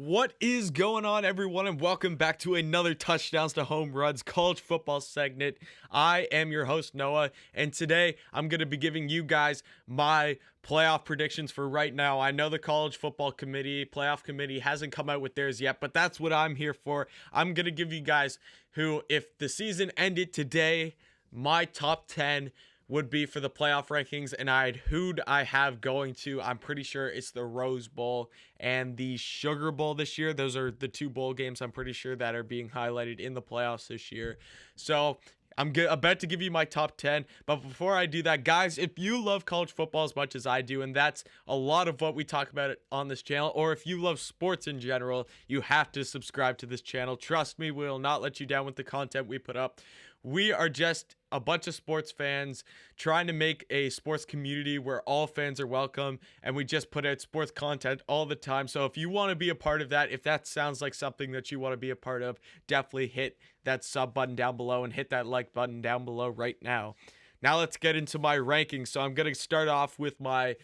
What is going on, everyone, and welcome back to another Touchdowns to Home Runs college football segment. I am your host, Noah, and today I'm going to be giving you guys my playoff predictions for right now. I know the college football playoff committee hasn't come out with theirs yet, but that's what I'm here for. I'm going to give you guys who, if the season ended today, my top 10 would be for the playoff rankings, and who'd I have going to. I'm pretty sure it's the Rose Bowl and the Sugar Bowl this year. Those are the two bowl games I'm pretty sure that are being highlighted in the playoffs this year. So I'm about to give you my top 10, but before I do that, guys, if you love college football as much as I do, and that's a lot of what we talk about on this channel, or if you love sports in general, you have to subscribe to this channel. Trust me, we will not let you down with the content we put up. We are just a bunch of sports fans trying to make a sports community where all fans are welcome, and we just put out sports content all the time. So if you want to be a part of that, if that sounds like something that you want to be a part of, definitely hit that sub button down below and hit that like button down below right now. Now let's get into my rankings. So I'm going to start off with my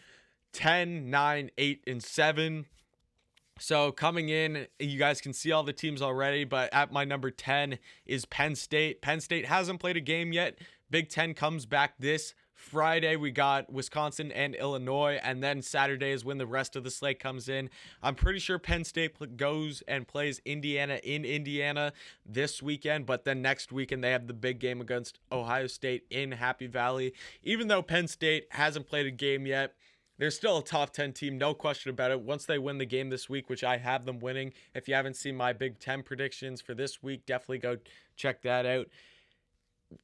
10, 9, 8, and 7. So coming in, you guys can see all the teams already, but at my number 10 is Penn State. Penn State hasn't played a game yet. Big Ten comes back this Friday. We got Wisconsin and Illinois, and then Saturday is when the rest of the slate comes in. I'm pretty sure Penn State goes and plays Indiana in Indiana this weekend, but then next weekend they have the big game against Ohio State in Happy Valley. Even though Penn State hasn't played a game yet, they're still a top 10 team, no question about it. Once they win the game this week, which I have them winning. If you haven't seen my Big Ten predictions for this week, definitely go check that out.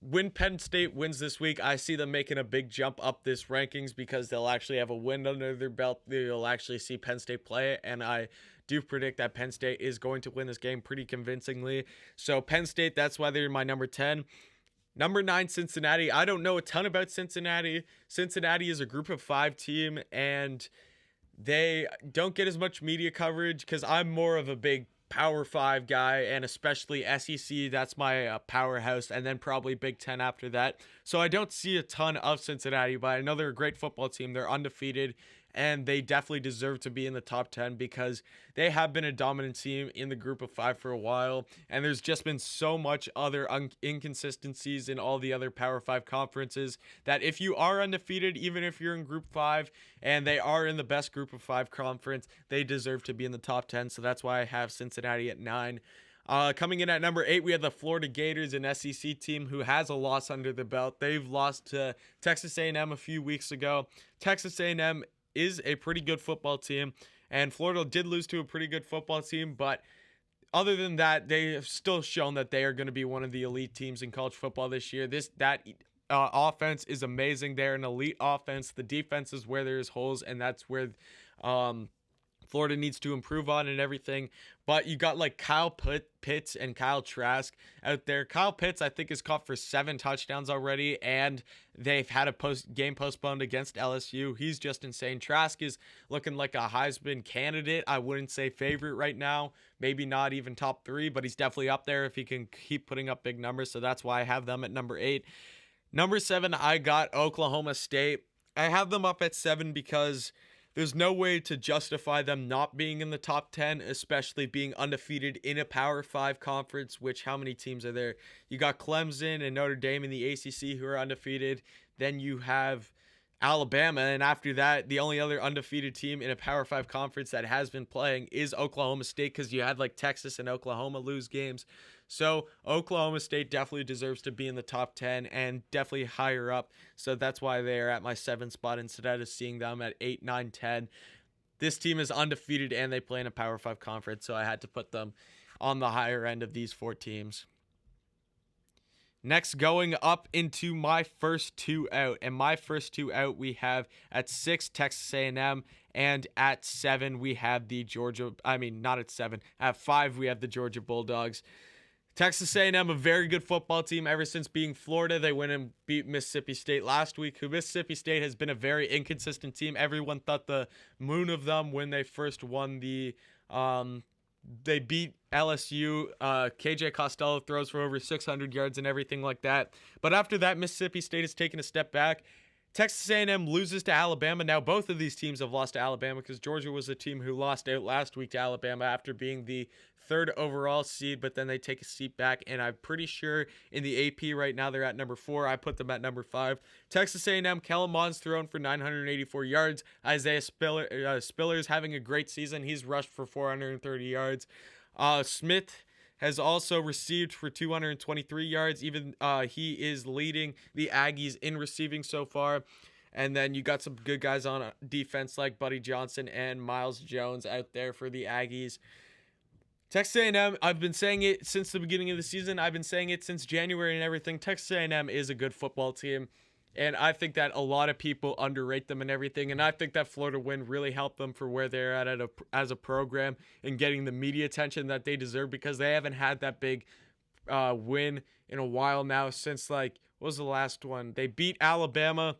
When Penn State wins this week, I see them making a big jump up this rankings because they'll actually have a win under their belt. You'll actually see Penn State play it, and I do predict that Penn State is going to win this game pretty convincingly. So Penn State, that's why they're my number 10. Number 9, Cincinnati. I don't know a ton about Cincinnati. Cincinnati is a group of 5 team, and they don't get as much media coverage because I'm more of a big Power 5 guy, and especially SEC. That's my powerhouse, and then probably Big Ten after that. So I don't see a ton of Cincinnati, but I know they're a great football team. They're undefeated, and they definitely deserve to be in the top 10 because they have been a dominant team in the group of 5 for a while, and there's just been so much other inconsistencies in all the other Power 5 conferences that if you are undefeated, even if you're in group 5 and they are in the best group of 5 conference, they deserve to be in the top 10. So that's why I have Cincinnati at 9. Coming in at number 8, we have the Florida Gators, an SEC team who has a loss under the belt. They've lost to Texas A&M a few weeks ago. Texas A&M is a pretty good football team, and Florida did lose to a pretty good football team, but other than that, they have still shown that they are going to be one of the elite teams in college football this year. That offense is amazing. They're an elite offense. The defense is where there's holes, and that's where Florida needs to improve on and everything. But you got like Kyle Pitts and Kyle Trask out there. Kyle Pitts, I think, is caught for 7 touchdowns already, and they've had a game postponed against LSU. He's just insane. Trask is looking like a Heisman candidate. I wouldn't say favorite right now. Maybe not even top 3, but he's definitely up there if he can keep putting up big numbers. So that's why I have them at number 8. Number 7, I got Oklahoma State. I have them up at 7 because there's no way to justify them not being in the top 10, especially being undefeated in a Power 5 conference, which how many teams are there? You got Clemson and Notre Dame in the ACC who are undefeated. Then you have Alabama, and after that, the only other undefeated team in a Power 5 conference that has been playing is Oklahoma State because you had like Texas and Oklahoma lose games. So Oklahoma State definitely deserves to be in the top 10 and definitely higher up. So that's why they are at my 7th spot instead of seeing them at 8, 9, 10. This team is undefeated and they play in a Power 5 conference, so I had to put them on the higher end of these 4 teams. Next, going up into my first 2 out. And my first 2 out, we have at 6, Texas A&M. And at 7, we have the not at 7. At 5, we have the Georgia Bulldogs. Texas A&M, a very good football team ever since being Florida. They went and beat Mississippi State last week. Mississippi State has been a very inconsistent team. Everyone thought the moon of them when they first won the they beat LSU. KJ Costello throws for over 600 yards and everything like that. But after that, Mississippi State has taken a step back. Texas A&M loses to Alabama. Now, both of these teams have lost to Alabama because Georgia was the team who lost out last week to Alabama after being the third overall seed, but then they take a seat back, and I'm pretty sure in the AP right now they're at number 4. I put them at number 5. Texas A&M, Kellen Mond's thrown for 984 yards. Isaiah Spiller's having a great season. He's rushed for 430 yards. Smith has also received for 223 yards. Even he is leading the Aggies in receiving so far. And then you got some good guys on defense like Buddy Johnson and Miles Jones out there for the Aggies. Texas A&M, I've been saying it since the beginning of the season. I've been saying it since January and everything. Texas A&M is a good football team. And I think that a lot of people underrate them and everything. And I think that Florida win really helped them for where they're at as a program and getting the media attention that they deserve, because they haven't had that big win in a while now since, like, what was the last one? They beat Alabama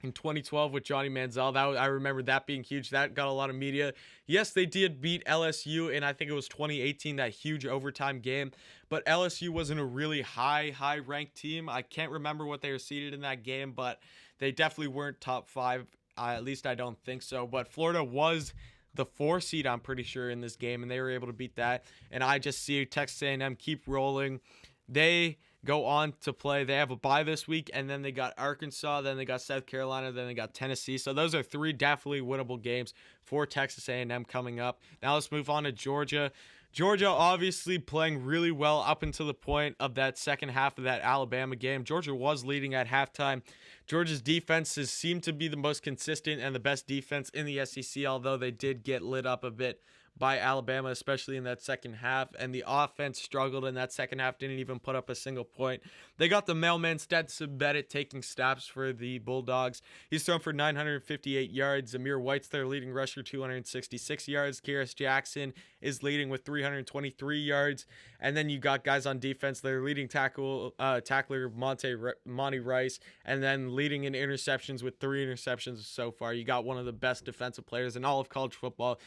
in 2012 with Johnny Manziel. I remember that being huge. That got a lot of media. Yes, they did beat LSU, and I think it was 2018, that huge overtime game. But LSU wasn't a really high-ranked team. I can't remember what they were seeded in that game, but they definitely weren't top 5. At least I don't think so. But Florida was the 4 seed, I'm pretty sure, in this game, and they were able to beat that. And I just see Texas A&M keep rolling. They go on to play. They have a bye this week, and then they got Arkansas, then they got South Carolina, then they got Tennessee. So those are 3 definitely winnable games for Texas A&M coming up. Now let's move on to Georgia. Georgia obviously playing really well up until the point of that second half of that Alabama game. Georgia was leading at halftime. Georgia's defenses seem to be the most consistent and the best defense in the SEC, although they did get lit up a bit by Alabama, especially in that second half, and the offense struggled in that second half, didn't even put up a single point. They got the mailman Stetson Bennett taking snaps for the Bulldogs. He's thrown for 958 yards. Zamir White's their leading rusher, 266 yards. Kyrus Jackson is leading with 323 yards. And then you got guys on defense. Their leading tackler, Monty Rice, and then leading in interceptions with 3 interceptions so far. You got one of the best defensive players in all of college football,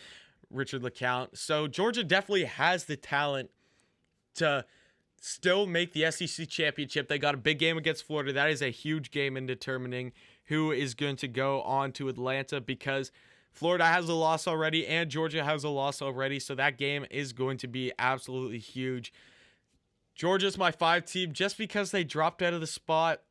Richard LeCount. So Georgia definitely has the talent to still make the SEC championship. They got a big game against Florida. That is a huge game in determining who is going to go on to Atlanta, because Florida has a loss already and Georgia has a loss already. So that game is going to be absolutely huge. Georgia's my 5 team just because they dropped out of the spot,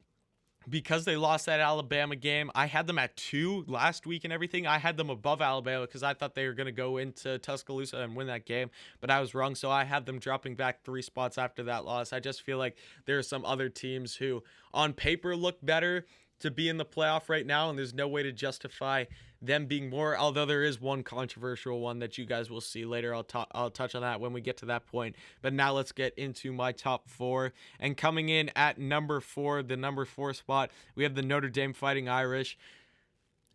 because they lost that Alabama game. I had them at 2 last week and everything. I had them above Alabama because I thought they were going to go into Tuscaloosa and win that game, but I was wrong. So I had them dropping back 3 spots after that loss. I just feel like there are some other teams who on paper look better to be in the playoff right now, and there's no way to justify them being more, although there is one controversial one that you guys will see later. I'll touch on that when we get to that point. But now let's get into my top 4. And coming in at number 4, the number 4 spot, we have the Notre Dame Fighting Irish.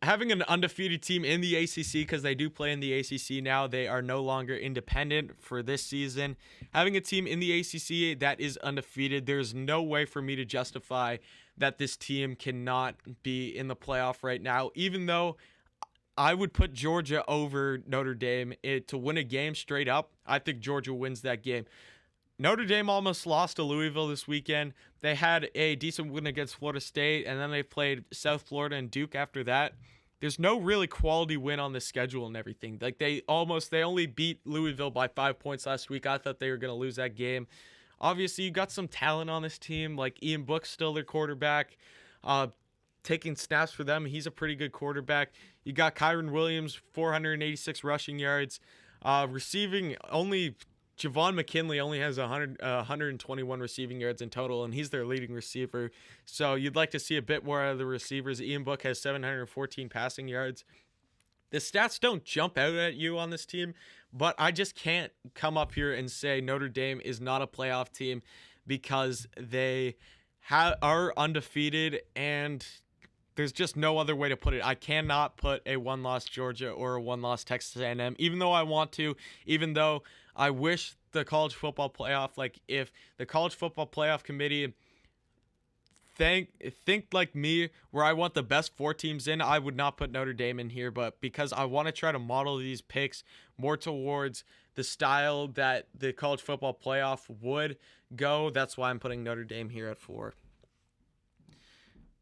Having an undefeated team in the ACC, because they do play in the ACC now, they are no longer independent for this season. Having a team in the ACC that is undefeated, there's no way for me to justify that this team cannot be in the playoff right now, even though I would put Georgia over Notre Dame to win a game straight up. I think Georgia wins that game. Notre Dame almost lost to Louisville this weekend. They had a decent win against Florida State, and then they played South Florida and Duke after that. There's no really quality win on the schedule and everything. Like they only beat Louisville by 5 points last week. I thought they were going to lose that game. Obviously, you got some talent on this team, like Ian Book's still their quarterback. Taking snaps for them, he's a pretty good quarterback. You got Kyron Williams, 486 rushing yards. Receiving, only Javon McKinley only has 121 receiving yards in total, and he's their leading receiver. So you'd like to see a bit more out of the receivers. Ian Book has 714 passing yards. The stats don't jump out at you on this team, but I just can't come up here and say Notre Dame is not a playoff team because they are undefeated, and there's just no other way to put it. I cannot put a 1-loss Georgia or a 1-loss Texas A&M, even though I want to, even though I wish the college football playoff, like if the college football playoff committee think like me, where I want the best 4 teams in, I would not put Notre Dame in here. But because I want to try to model these picks more towards the style that the college football playoff would go, that's why I'm putting Notre Dame here at 4.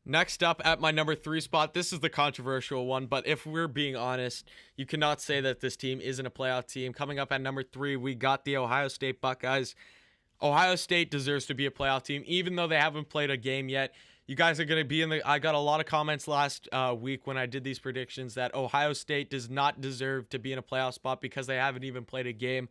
Next up at my number 3 spot, this is the controversial one, but if we're being honest, you cannot say that this team isn't a playoff team. Coming up at number 3, we got the Ohio State Buckeyes. Ohio State deserves to be a playoff team, even though they haven't played a game yet. You guys are going to be in the. I got a lot of comments last week when I did these predictions that Ohio State does not deserve to be in a playoff spot because they haven't even played a game.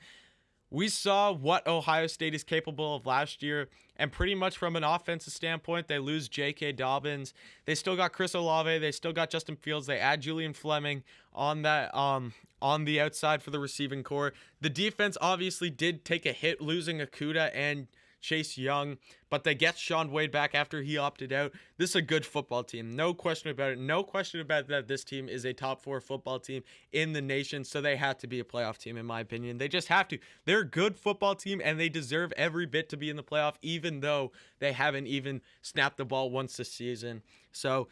We saw what Ohio State is capable of last year, and pretty much from an offensive standpoint, they lose J.K. Dobbins. They still got Chris Olave. They still got Justin Fields. They add Julian Fleming on that on the outside for the receiving core. The defense obviously did take a hit losing Okudah and Chase Young, but they get Shaun Wade back after he opted out. This is a good football team. No question about it. No question about that this team is a top 4 football team in the nation, so they have to be a playoff team in my opinion. They just have to. They're a good football team, and they deserve every bit to be in the playoff, even though they haven't even snapped the ball once this season. So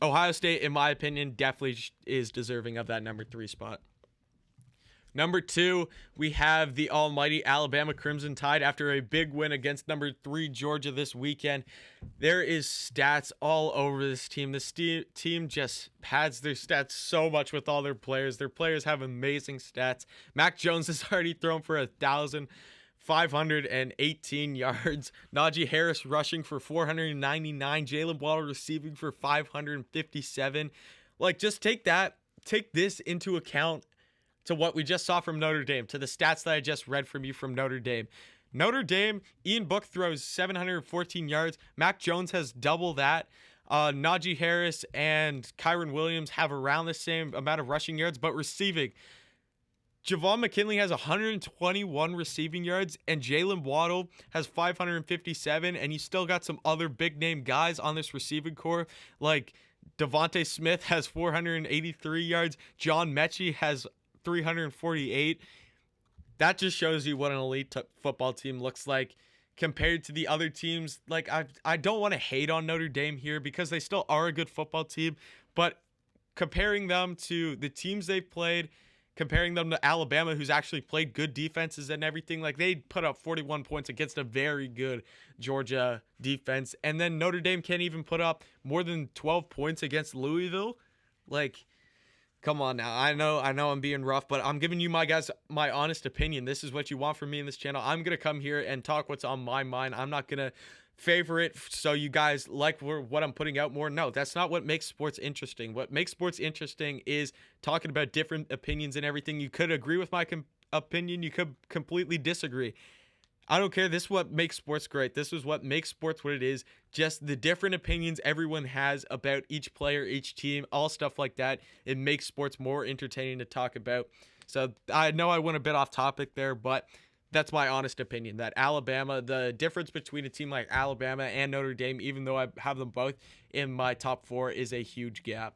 Ohio State, in my opinion, definitely is deserving of that number 3 spot. Number 2, we have the almighty Alabama Crimson Tide after a big win against number 3 Georgia this weekend. There is stats all over this team. This team just pads their stats so much with all their players. Their players have amazing stats. Mac Jones has already thrown for 1,518 yards. Najee Harris rushing for 499. Jalen Waddle receiving for 557. Like, just take this into account to what we just saw from Notre Dame, to the stats that I just read from you from Notre Dame. Notre Dame, Ian Book throws 714 yards. Mac Jones has double that. Najee Harris and Kyron Williams have around the same amount of rushing yards, but receiving, Javon McKinley has 121 receiving yards, and Jalen Waddle has 557, and you still got some other big-name guys on this receiving core, like Devontae Smith has 483 yards. John Mechie has 348. That just shows you what an elite football team looks like compared to the other teams. Like, I don't want to hate on Notre Dame here because they still are a good football team, but comparing them to the teams they've played, comparing them to Alabama, who's actually played good defenses and everything, like they put up 41 points against a very good Georgia defense, and then Notre Dame can't even put up more than 12 points against Louisville. Like, come on now. I know I'm being rough, but I'm giving you my honest opinion. This is what you want from me in this channel. I'm going to come here and talk what's on my mind. I'm not going to favor it so you guys like what I'm putting out more. No, that's not what makes sports interesting. What makes sports interesting is talking about different opinions and everything. You could agree with my opinion. You could completely disagree. I don't care. This is what makes sports great. This is what makes sports what it is. Just the different opinions everyone has about each player, each team, all stuff like that. It makes sports more entertaining to talk about. So I know I went a bit off topic there, but that's my honest opinion, that Alabama, the difference between a team like Alabama and Notre Dame, even though I have them both in my top 4, is a huge gap.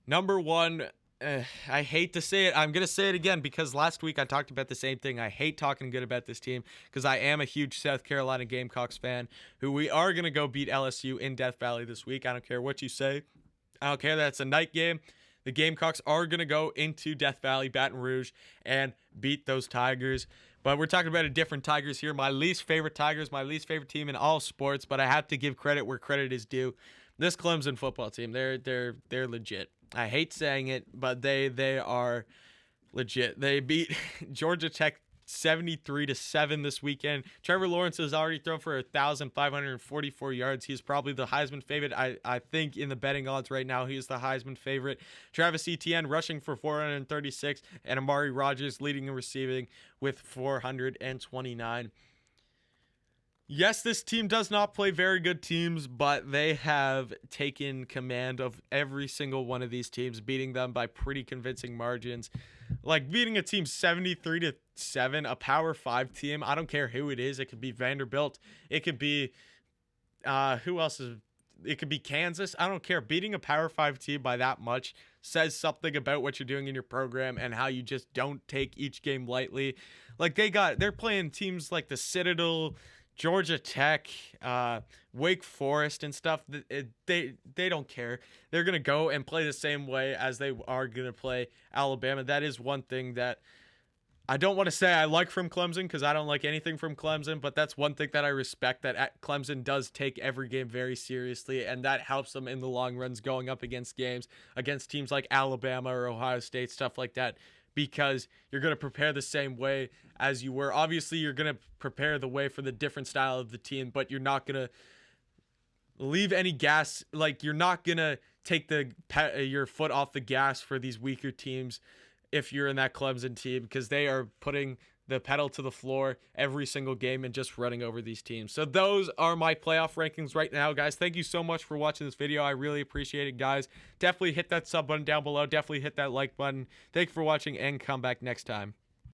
Number 1, I hate to say it. I'm going to say it again because last week I talked about the same thing. I hate talking good about this team because I am a huge South Carolina Gamecocks fan who we are going to go beat LSU in Death Valley this week. I don't care what you say. I don't care that it's a night game. The Gamecocks are going to go into Death Valley, Baton Rouge, and beat those Tigers. But we're talking about a different Tigers here. My least favorite Tigers, my least favorite team in all sports, but I have to give credit where credit is due. This Clemson football team, they're legit. I hate saying it, but they are legit. They beat Georgia Tech 73-7 this weekend. Trevor Lawrence has already thrown for 1,544 yards. He's probably the Heisman favorite. I think in the betting odds right now, he is the Heisman favorite. Travis Etienne rushing for 436, and Amari Rodgers leading and receiving with 429. Yes, this team does not play very good teams, but they have taken command of every single one of these teams, beating them by pretty convincing margins. Like beating a team 73-7, a Power 5 team. I don't care who it is. It could be Vanderbilt. It could be who else is? It could be Kansas. I don't care. Beating a Power 5 team by that much says something about what you're doing in your program and how you just don't take each game lightly. Like they're playing teams like the Citadel, Georgia Tech, Wake Forest and stuff. They don't care. They're going to go and play the same way as they are going to play Alabama. That is one thing that I don't want to say I like from Clemson because I don't like anything from Clemson, but that's one thing that I respect, that Clemson does take every game very seriously, and that helps them in the long runs going up against games against teams like Alabama or Ohio State, stuff like that, because you're going to prepare the same way as you were. Obviously, you're going to prepare the way for the different style of the team, but you're not going to leave any gas. Like, you're not going to take your foot off the gas for these weaker teams if you're in that Clemson team, because they are putting the pedal to the floor every single game and just running over these teams. So those are my playoff rankings right now, guys. Thank you so much for watching this video. I really appreciate it, guys. Definitely hit that sub button down below. Definitely hit that like button. Thank you for watching, and come back next time.